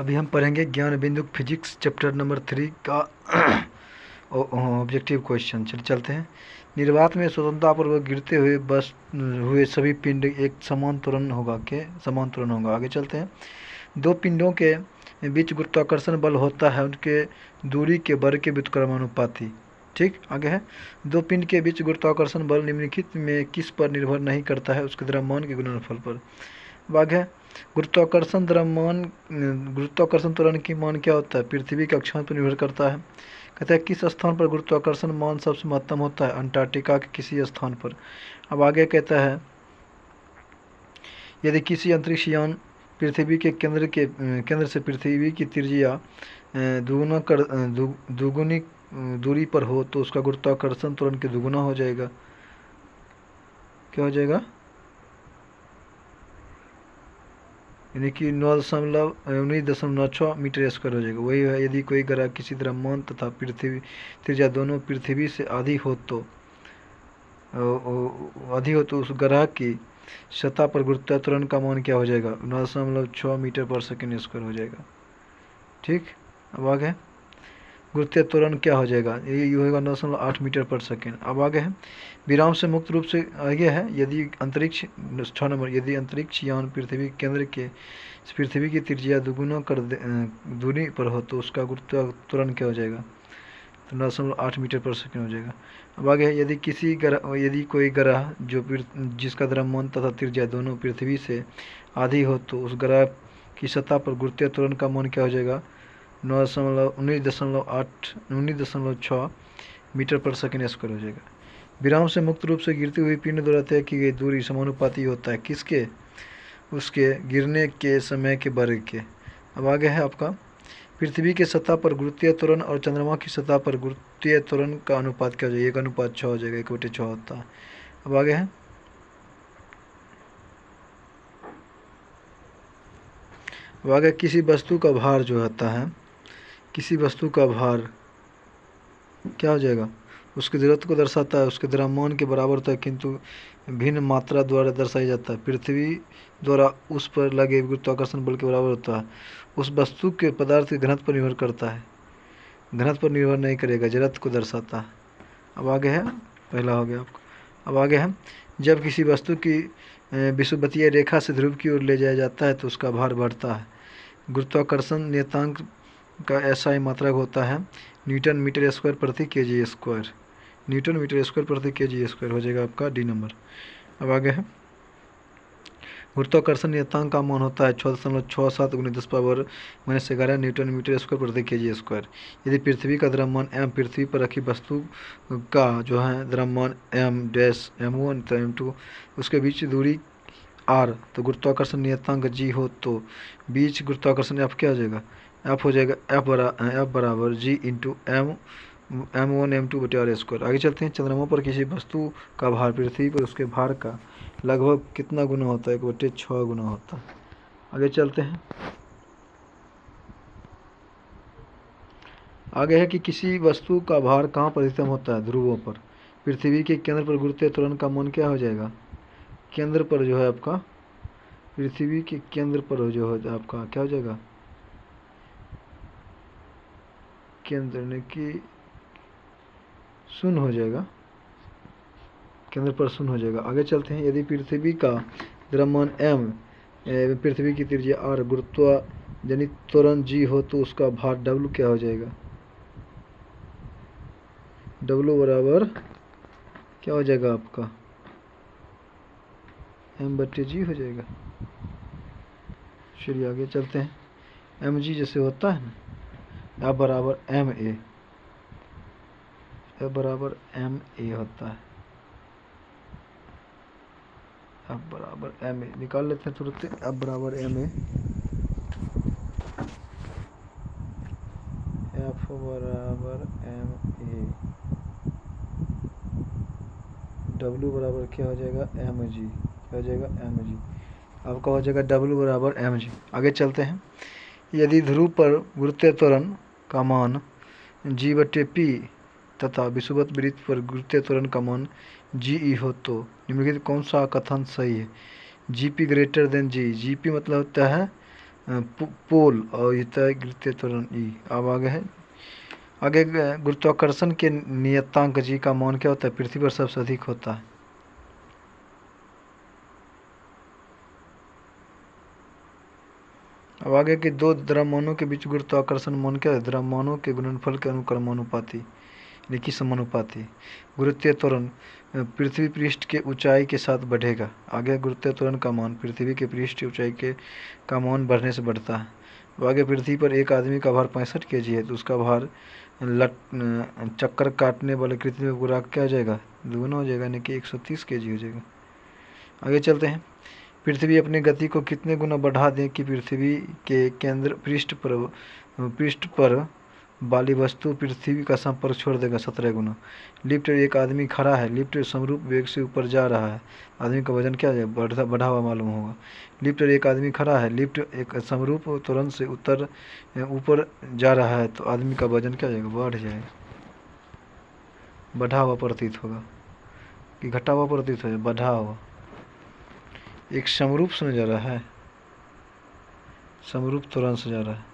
अभी हम पढ़ेंगे ज्ञान बिंदु फिजिक्स चैप्टर नंबर 3 का ऑब्जेक्टिव क्वेश्चन। चलते हैं। निर्वात में स्वतंत्रतापूर्वक गिरते हुए सभी पिंड एक समान त्वरण होगा आगे चलते हैं। दो पिंडों के बीच गुरुत्वाकर्षण बल होता है उनके दूरी के वर्ग के व्युत्क्रमानुपाती। ठीक, आगे है। दो पिंड के बीच गुरुत्वाकर्षण बल निम्नलिखित में किस पर निर्भर नहीं करता है? उसके द्रव्यमान के गुणनफल पर। भाग है। गुरुत्वाकर्षण त्वरण की मान क्या होता है? पृथ्वी के अक्षांश पर निर्भर करता है। कहते हैं किस स्थान पर गुरुत्वाकर्षण मान सबसे महत्तम होता है? अंटार्कटिका के किसी स्थान पर। अब आगे कहता है यदि किसी अंतरिक्ष यान पृथ्वी के केंद्र से पृथ्वी की त्रिज्या दुगुनी दूरी पर हो तो उसका गुरुत्वाकर्षण त्वरण के दुगुना हो जाएगा। क्या हो जाएगा? यानी कि 9.19.6 मीटर स्क्वायर हो जाएगा। वही है, यदि कोई ग्रह किसी द्रव्यमान तथा पृथ्वी त्रिज्या दोनों पृथ्वी से आधी हो तो उस ग्रह की सतह पर गुरुत्वाकर्षण का मान क्या हो जाएगा? 9.6 मीटर पर सेकेंड स्क्वायर हो जाएगा। ठीक, अब आगे गुरुत्वीय त्वरण क्या हो जाएगा? ये होगा 9.8 मीटर पर सेकेंड। अब आगे है विराम से मुक्त रूप से आगे है यदि अंतरिक्ष 6 नंबर यदि अंतरिक्ष यान पृथ्वी केंद्र के पृथ्वी की त्रिज्या दुगुना कर दूरी पर हो तो उसका गुरुत्वीय त्वरण क्या हो जाएगा? तो 9.8 मीटर पर सेकेंड हो जाएगा। अब आगे है यदि कोई ग्रह जिसका द्रव्यमान तथा त्रिज्या दोनों पृथ्वी से आधी हो तो उस ग्रह की सतह पर गुरुत्वीय त्वरण का मान क्या हो जाएगा? 19.6 मीटर पर सेकेंड स्क्वायर हो जाएगा। विराम से मुक्त रूप से गिरती हुई पिंड द्वारा तय की गई दूरी समानुपाती होता है किसके? उसके गिरने के समय के वर्ग के। अब आगे है आपका पृथ्वी के सतह पर गुरुत्वीय त्वरण और चंद्रमा की सतह पर गुरुत्वीय त्वरण का अनुपात क्या हो जाएगा? 1:6 हो जाएगा, 1/6 होता है। अब आगे है किसी वस्तु का भार जो होता है, किसी वस्तु का भार क्या हो जाएगा? उसकी जरूरत को दर्शाता है, उसके द्रव्यमान के बराबर होता है किंतु भिन्न मात्रा द्वारा दर्शाया जाता है। पृथ्वी द्वारा उस पर लगे गुरुत्वाकर्षण बल के बराबर होता है। उस वस्तु के पदार्थ के घनत्व पर निर्भर करता है, घनत्व पर निर्भर नहीं करेगा, जड़त्व को दर्शाता है। अब आगे है, पहला हो गया आपका। अब आगे है जब किसी वस्तु की विषुवतीय रेखा से ध्रुव की ओर ले जाया जाता है तो उसका भार बढ़ता है। गुरुत्वाकर्षण नियतांक का ऐसा ही मात्रक होता है न्यूटन मीटर स्क्वायर प्रति KG square. Newton metre square प्रति केजी स्क्वायर हो जाएगा आपका डी नंबर। अब आगे है गुरुत्वाकर्षण नियतांक का मान होता है 6.67 × 10⁻⁻11 न्यूटन मीटर स्क्वायर प्रति केजी स्क्वायर। यदि पृथ्वी का द्रव्यमान m पृथ्वी पर रखी वस्तु का जो है द्रव्यमान m1 तो m2 उसके बीच दूरी r तो गुरुत्वाकर्षण नियतांक g हो तो बीच गुरुत्वाकर्षण f क्या हो जाएगा? f हो जाएगा f बराबर g इंटू m1 m2 बटे r स्क्वायर। आगे चलते हैं। चंद्रमा पर किसी वस्तु का भार पृथ्वी पर उसके भार का लगभग कितना गुना होता है? 1/6 गुना होता है। आगे चलते हैं। आगे है कि किसी वस्तु का भार कहाँ पर अधिकतम होता है? ध्रुवों पर। पृथ्वी के केंद्र पर गुरुत्वीय त्वरण का मान क्या हो जाएगा? केंद्र पर जो है आपका पृथ्वी के केंद्र पर जो है आपका क्या हो जाएगा? केंद्र यानी कि शून्य हो जाएगा, केंद्र पर शून्य हो जाएगा। आगे चलते हैं। यदि पृथ्वी का द्रव्यमान m पृथ्वी की त्रिज्या r गुरुत्वाजनित त्वरण g हो तो उसका भार w क्या हो जाएगा? w बराबर क्या हो जाएगा आपका? m/g हो जाएगा। चलिए आगे चलते हैं। mg जैसे होता है ना, F बराबर ma होता है। F बराबर ma निकाल लेते हैं तुरंत। F बराबर ma, F बराबर ma, W बराबर क्या हो जाएगा? mg। क्या हो जाएगा? mg। आपका हो जाएगा W बराबर mg। आगे चलते हैं। यदि ध्रुव पर गुरुत्वीय त्वरण का मान g/p तथा विषुवत वृत्त पर गुरुत्वीय त्वरण का मान ge हो तो निम्नलिखित कौन सा कथन सही है? Gp greater than g। Gp मतलब होता है पोल और ये तय गिरते त्वरण ई। अब आगे है, आगे गुरुत्वाकर्षण के नियतांक जी का मान क्या होता है, पृथ्वी पर सबसे अधिक होता है। अब आगे के दो द्रव्यमानों के बीच गुरुत्वाकर्षण मान क्या है, द्रव्यमानों के गुणनफल के अनुक्रमानुपाती यानी कि समानुपाती। गुरुत्वीय त्वरण पृथ्वी पृष्ठ के ऊंचाई के साथ बढ़ेगा। आगे गुरुत्वीय त्वरण का मान पृथ्वी के पृष्ठ की ऊंचाई के का मान बढ़ने से बढ़ता है। अब आगे पृथ्वी पर एक आदमी का भार 65 kg है, तो उसका भार चक्कर काटने वाले कृत्रिम उपग्रह क्या हो जाएगा, दुगुना हो जाएगा, यानी कि 130 kg हो जाएगा। आगे चलते हैं, पृथ्वी अपनी गति को कितने गुना बढ़ा दें कि पृथ्वी के केंद्र पृष्ठ पर वाली वस्तु पृथ्वी का संपर्क छोड़ देगा, 17 गुना। लिफ्ट एक आदमी खड़ा है, लिफ्ट समरूप वेग से ऊपर जा रहा है, आदमी का वजन क्या है, बढ़ा हुआ मालूम होगा। लिफ्ट एक आदमी खड़ा है, लिफ्ट एक समरूप त्वरण से ऊपर जा रहा है, तो आदमी का वजन क्या हो जाएगा, बढ़ जाएगा, बढ़ा हुआ प्रतीत होगा कि घटा हुआ प्रतीत हो, बढ़ा हुआ। एक समरूप से जा रहा है, समरूप त्वरण से जा रहा है,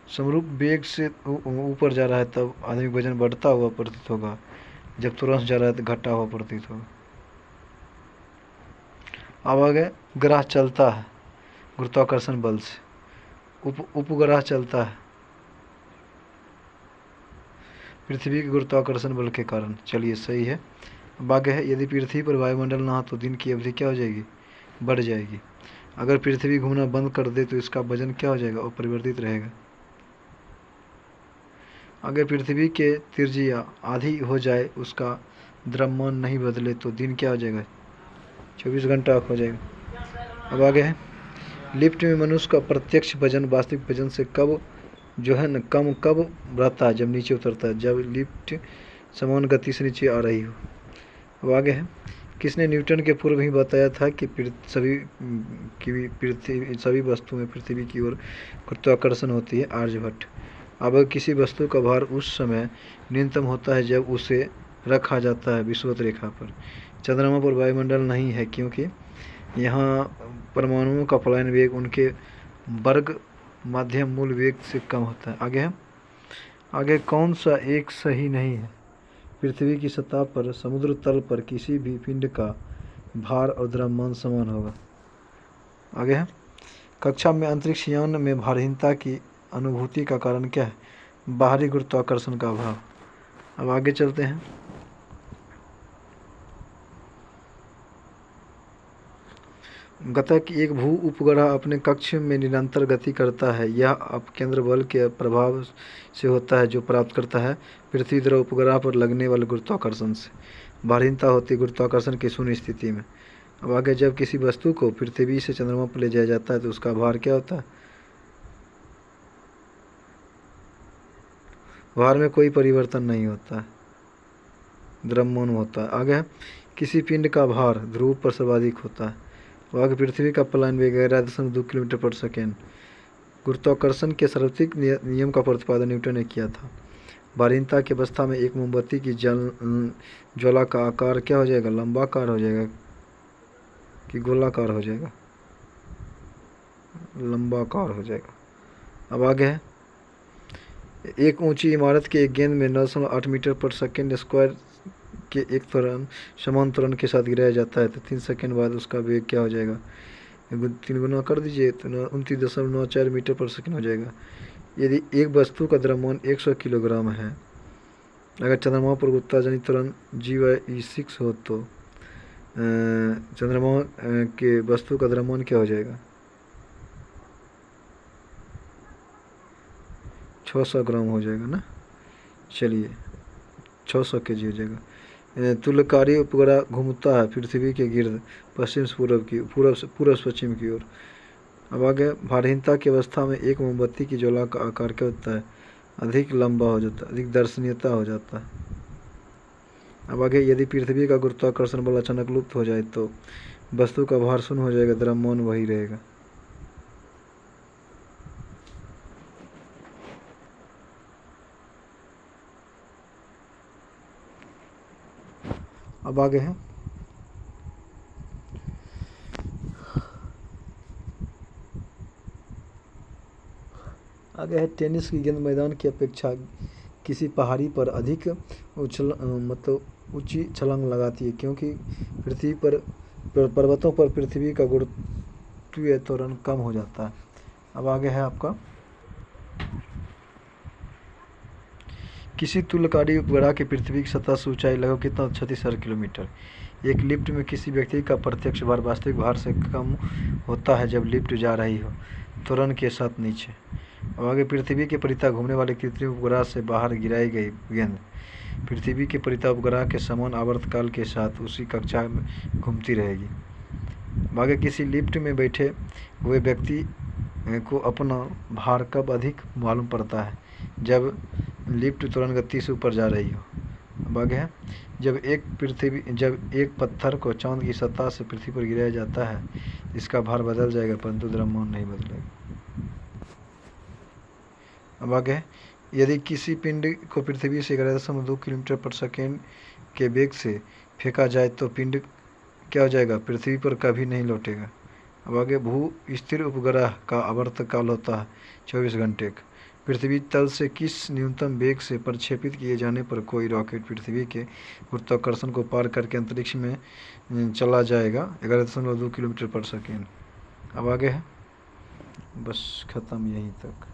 समरूप वेग से ऊपर जा रहा है, तब आदमी वजन बढ़ता हुआ प्रतीत होगा, जब तुरंत जा रहा है तो घटा हुआ प्रतीत होगा। अब आगे ग्रह चलता है गुरुत्वाकर्षण बल से, उपग्रह चलता है पृथ्वी के गुरुत्वाकर्षण बल के कारण। चलिए सही है। अब आगे है, यदि पृथ्वी पर वायुमंडल ना हो तो दिन की अवधि क्या हो जाएगी, बढ़ जाएगी। अगर पृथ्वी घूमना बंद कर दे तो इसका वजन क्या हो जाएगा, अपरिवर्तित रहेगा। अगर पृथ्वी के त्रिज्या आधी हो जाए, उसका द्रव्यमान नहीं बदले, तो दिन क्या हो जाएगा, 24 घंटा हो जाएगा। अब आगे है, लिफ्ट में मनुष्य का प्रत्यक्ष वजन वास्तविक वजन से कब जो है न कम कब रहता है, जब नीचे उतरता है, जब लिफ्ट समान गति से नीचे आ रही हो। अब आगे है, किसने न्यूटन के पूर्व ही बताया था कि सभी वस्तुओं में पृथ्वी की ओर गुरुत्वाकर्षण होती है, आर्यभट्ट। अब किसी वस्तु का भार उस समय न्यूनतम होता है जब उसे रखा जाता है विषुवत रेखा पर। चंद्रमा पर वायुमंडल नहीं है, क्योंकि यहाँ परमाणुओं का पलायन वेग उनके वर्ग माध्यम मूल वेग से कम होता है। आगे है, आगे कौन सा एक सही नहीं है, पृथ्वी की सतह पर समुद्र तल पर किसी भी पिंड का भार और द्रव्यमान समान होगा। आगे है, कक्षा में अंतरिक्ष यान में भारहीनता की अनुभूति का कारण क्या है, बाहरी गुरुत्वाकर्षण का अभाव। अब आगे चलते हैं, गता कि एक भू उपग्रह अपने कक्ष में निरंतर गति करता है, यह अपकेंद्र बल के प्रभाव से होता है, जो प्राप्त करता है पृथ्वी द्रव उपग्रह पर लगने वाले गुरुत्वाकर्षण से। भारहीनता होती है गुरुत्वाकर्षण की शून्य स्थिति में। अब आगे, जब किसी वस्तु को पृथ्वी से चंद्रमा पर ले जाया जाता है तो उसका भार क्या होता है, भार में कोई परिवर्तन नहीं होता है, द्रव्यमान होता है। आगे, किसी पिंड का भार ध्रुव पर सर्वाधिक होता है। आगे, पृथ्वी का पलायन वेग 11.2 किलोमीटर पर सेकेंड। गुरुत्वाकर्षण के सार्वत्रिक नियम का प्रतिपादन न्यूटन ने किया था। भारहीनता की अवस्था में एक मोमबत्ती की ज्वाला का आकार क्या हो जाएगा, लंबाकार हो जाएगा कि गोलाकार हो जाएगा, लंबाकार हो जाएगा। अब आगे है, एक ऊंची इमारत के एक गेंद में 9.8 मीटर पर सेकेंड स्क्वायर के एक त्वरण समान त्वरण के साथ गिराया जाता है, तो 3 सेकेंड बाद उसका वेग क्या हो जाएगा, 3 गुना कर दीजिए तो 29.94 मीटर पर सेकेंड हो जाएगा। यदि एक वस्तु का द्रव्यमान 100 किलोग्राम है, अगर चंद्रमा पर गुरुत्वाजनित त्वरण GY6 हो, तो चंद्रमा के वस्तु का द्रव्यमान क्या हो जाएगा, 600 ग्राम हो जाएगा ना। चलिए 600 kg हो जाएगा। तुल्यकारी उपग्रह घूमता है पृथ्वी के गिर्द पश्चिम से पूर्व से पश्चिम की ओर। अब आगे, भारहीनता की अवस्था में एक मोमबत्ती की ज्वाला का आकार क्या होता है, अधिक लंबा हो जाता है, अधिक दर्शनीयता हो जाता है। अब आगे, यदि पृथ्वी का गुरुत्वाकर्षण बल अचानक लुप्त हो जाए तो वस्तु का भार शून्य हो जाएगा, द्रव्यमान वही रहेगा। अब आगे है, आगे है टेनिस की गेंद मैदान की अपेक्षा किसी पहाड़ी पर अधिक ऊंची छलांग लगाती है, क्योंकि पृथ्वी पर पर्वतों पर पृथ्वी का गुरुत्वीय त्वरण कम हो जाता है। अब आगे है आपका किसी तुल्यकारी उपग्रह की पृथ्वी की सतह से ऊंचाई लगभग कितना 36,000 किलोमीटर। एक लिफ्ट में किसी व्यक्ति का प्रत्यक्ष भार वास्तविक भार से कम होता है जब लिफ्ट जा रही हो त्वरण के साथ नीचे। अब आगे पृथ्वी के परितः घूमने वाले कृत्रिम उपग्रह से बाहर गिराई गई गेंद पृथ्वी के परितः उपग्रह के समान आवर्तकाल के साथ उसी कक्षा में घूमती रहेगी। आगे किसी लिफ्ट में बैठे हुए व्यक्ति को अपना भार कब अधिक मालूम पड़ता है, जब लिफ्ट तुरंत गति से ऊपर जा रही हो। अब आगे है जब एक पत्थर को चांद की सतह से पृथ्वी पर गिराया जाता है इसका भार बदल जाएगा परंतु द्रव्यमान नहीं बदलेगा। अब आगे है यदि किसी पिंड को पृथ्वी से 11.2 किलोमीटर पर सेकेंड के वेग से फेंका जाए तो पिंड क्या हो जाएगा, पृथ्वी पर कभी नहीं लौटेगा। अब आगे भू स्थिर उपग्रह का आवर्तकाल होता है 24 घंटे का। पृथ्वी तल से किस न्यूनतम वेग से प्रक्षेपित किए जाने पर कोई रॉकेट पृथ्वी के गुरुत्वाकर्षण को पार करके अंतरिक्ष में चला जाएगा 11.2 किलोमीटर पर सेकेंड। अब आगे है बस ख़त्म यहीं तक।